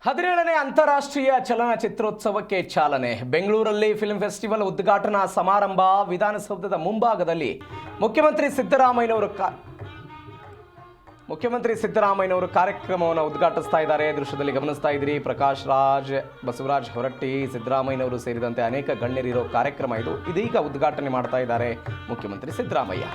17ನೇ ಅಂತಾರಾಷ್ಟ್ರೀಯ ಚಲನಚಿತ್ರೋತ್ಸವಕ್ಕೆ ಚಾಲನೆ. ಬೆಂಗಳೂರಲ್ಲಿ ಫಿಲ್ಮ್ ಫೆಸ್ಟಿವಲ್ ಉದ್ಘಾಟನಾ ಸಮಾರಂಭ. ವಿಧಾನಸೌಧದ ಮುಂಭಾಗದಲ್ಲಿ ಮುಖ್ಯಮಂತ್ರಿ ಸಿದ್ದರಾಮಯ್ಯನವರು ಕಾರ್ಯಕ್ರಮವನ್ನು ಉದ್ಘಾಟಿಸ್ತಾ ಇದ್ದಾರೆ. ದೃಶ್ಯದಲ್ಲಿ ಗಮನಿಸ್ತಾ ಇದ್ದೀರಿ. ಪ್ರಕಾಶ್ ರಾಜ್, ಬಸವರಾಜ್ ಹೊರಟ್ಟಿ, ಸಿದ್ದರಾಮಯ್ಯನವರು ಸೇರಿದಂತೆ ಅನೇಕ ಗಣ್ಯರಿರೋ ಕಾರ್ಯಕ್ರಮ ಇದು. ಇದೀಗ ಉದ್ಘಾಟನೆ ಮಾಡ್ತಾ ಇದ್ದಾರೆ ಮುಖ್ಯಮಂತ್ರಿ ಸಿದ್ದರಾಮಯ್ಯ.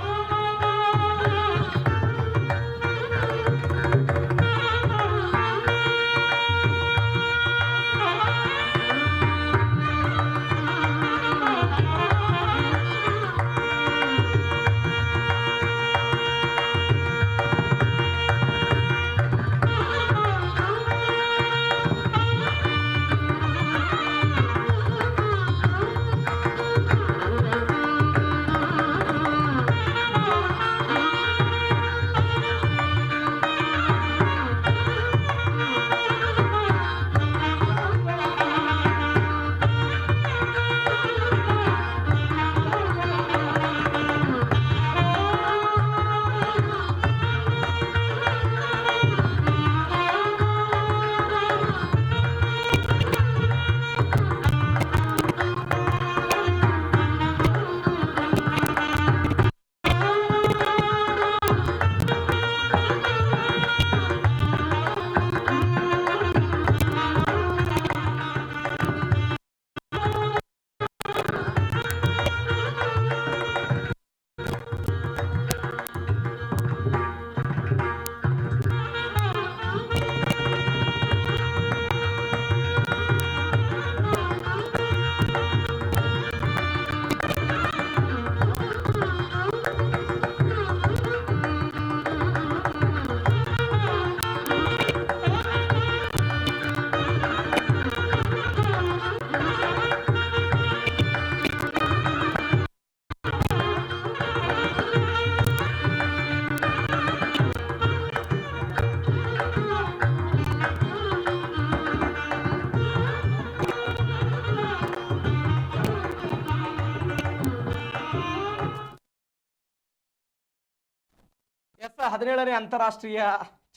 ಎಸ್ 17ನೇ ಅಂತಾರಾಷ್ಟ್ರೀಯ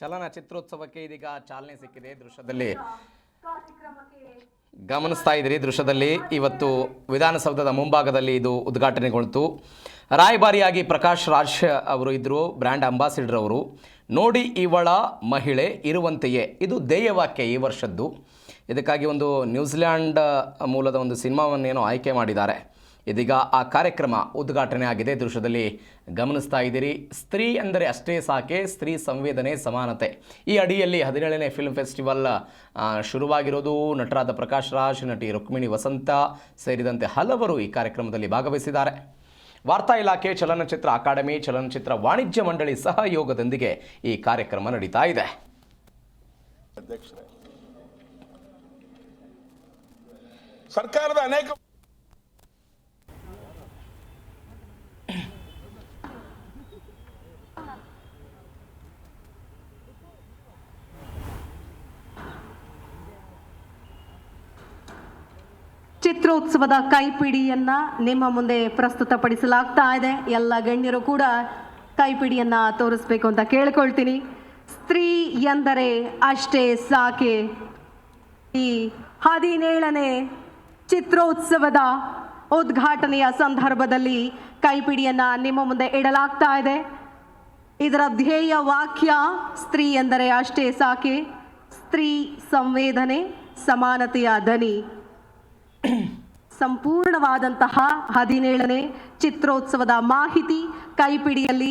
ಚಲನಚಿತ್ರೋತ್ಸವಕ್ಕೆ ಇದೀಗ ಚಾಲನೆ ಸಿಕ್ಕಿದೆ. ದೃಶ್ಯದಲ್ಲಿ ಗಮನಿಸ್ತಾ ಇದ್ದೀರಿ. ದೃಶ್ಯದಲ್ಲಿ ಇವತ್ತು ವಿಧಾನಸೌಧದ ಮುಂಭಾಗದಲ್ಲಿ ಇದು ಉದ್ಘಾಟನೆಗೊಳ್ತು. ರಾಯಭಾರಿಯಾಗಿ ಪ್ರಕಾಶ್ ರಾಜ್ ಅವರು ಇದ್ದರು, ಬ್ರ್ಯಾಂಡ್ ಅಂಬಾಸಿಡರ್ ಅವರು. ನೋಡಿ ಇವಳ ಮಹಿಳೆ ಇರುವಂತೆಯೇ, ಇದು ಧ್ಯೇಯವಾಕ್ಯ ಈ ವರ್ಷದ್ದು. ಇದಕ್ಕಾಗಿ ಒಂದು ನ್ಯೂಜಿಲ್ಯಾಂಡ್ ಮೂಲದ ಒಂದು ಸಿನಿಮಾವನ್ನೇನೋ ಆಯ್ಕೆ ಮಾಡಿದ್ದಾರೆ. ಇದೀಗ ಆ ಕಾರ್ಯಕ್ರಮ ಉದ್ಘಾಟನೆ ಆಗಿದೆ. ದೃಶ್ಯದಲ್ಲಿ ಗಮನಿಸ್ತಾ ಇದ್ದೀರಿ. ಸ್ತ್ರೀ ಅಂದರೆ ಅಷ್ಟೇ ಸಾಕೆ, ಸ್ತ್ರೀ ಸಂವೇದನೆ ಸಮಾನತೆ, ಈ ಅಡಿಯಲ್ಲಿ 17ನೇ ಫಿಲ್ಮ್ ಫೆಸ್ಟಿವಲ್ ಶುರುವಾಗಿರೋದು. ನಟರಾದ ಪ್ರಕಾಶ್ ರಾಜ್, ನಟಿ ರುಕ್ಮಿಣಿ ವಸಂತ ಸೇರಿದಂತೆ ಹಲವರು ಈ ಕಾರ್ಯಕ್ರಮದಲ್ಲಿ ಭಾಗವಹಿಸಿದ್ದಾರೆ. ವಾರ್ತಾ ಇಲಾಖೆ, ಚಲನಚಿತ್ರ ಅಕಾಡೆಮಿ, ಚಲನಚಿತ್ರ ವಾಣಿಜ್ಯ ಮಂಡಳಿ ಸಹಯೋಗದೊಂದಿಗೆ ಈ ಕಾರ್ಯಕ್ರಮ ನಡೀತಾ ಇದೆ. ಸರ್ಕಾರದ ಅನೇಕ ಚಿತ್ರೋತ್ಸವದ ಕೈಪಿಡಿಯನ್ನ ನಿಮ್ಮ ಮುಂದೆ ಪ್ರಸ್ತುತಪಡಿಸಲಾಗ್ತಾ ಇದೆ. ಎಲ್ಲ ಗಣ್ಯರು ಕೂಡ ಕೈಪಿಡಿಯನ್ನ ತೋರಿಸ್ಬೇಕು ಅಂತ ಕೇಳ್ಕೊಳ್ತೀನಿ. ಸ್ತ್ರೀ ಎಂದರೆ ಅಷ್ಟೇ ಸಾಕೆ, ಈ 17ನೇ ಚಿತ್ರೋತ್ಸವದ ಉದ್ಘಾಟನೆಯ ಸಂದರ್ಭದಲ್ಲಿ ಕೈಪಿಡಿಯನ್ನ ನಿಮ್ಮ ಮುಂದೆ ಇಡಲಾಗ್ತಾ ಇದೆ. ಇದರ ಧ್ಯೇಯ ವಾಕ್ಯ ಸ್ತ್ರೀ ಎಂದರೆ ಅಷ್ಟೇ ಸಾಕೆ, ಸ್ತ್ರೀ ಸಂವೇದನೆ ಸಮಾನತೆಯ ದನಿ. ಸಂಪೂರ್ಣವಾದಂತಹ 17ನೇ ಚಿತ್ರೋತ್ಸವದ ಮಾಹಿತಿ ಕೈಪಿಡಿಯಲ್ಲಿ